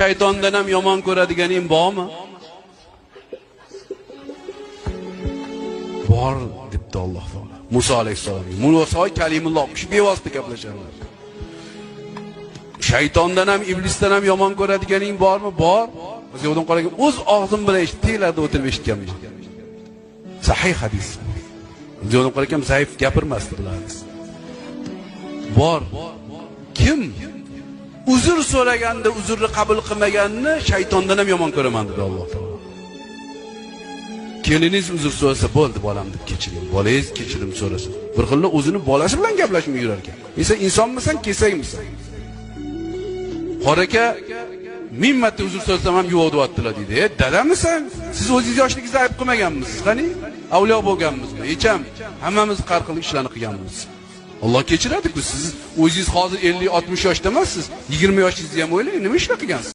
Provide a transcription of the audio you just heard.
Shaytondan ham yomon ko'radiganing bormi? Bor debdi Alloh taolo. Musa alayhisalomga. Musa kalimulloh kishi bevosita gaplasharlar. Shaytondan ham, iblisdan ham yomon ko'radiganing bormi? Bor. Biz yo'ldan qaragan o'z og'zim bilan eshitdilarda o'tirib eshitganman. Sahih hadis. Biz yo'ldan qaragan zaif gapirmasdi bilamiz. Bor. Kim uzr so'raganda uzrni qabul qilmaganini shaytondan ham yomon ko'raman dedi Alloh taolo. Keliniz uzr so'rasa bo'ldi bolam deb kechiring. Bolangiz kechirim so'rasa. Bir xilla o'zini bolasi bilan gaplashib yurar ekan. Sen insonmisan, kesakmisan? Qoraka 1000 marta uzr so'rasam ham yuvodyaptilar deydi. Dadamisan? Siz o'zingiz yoshligingizda ayb qilmaganmisiz? Qani? Avliyo bo'lganmizmi? Hecham hammamiz har xil ishlarni qilganmiz. Alloh kechiradi-ku. Siz o'zingiz hozir 50-60 yoshda emassiz. 20 yoshingizda ham o'ylang, nima ishlar qilgansiz?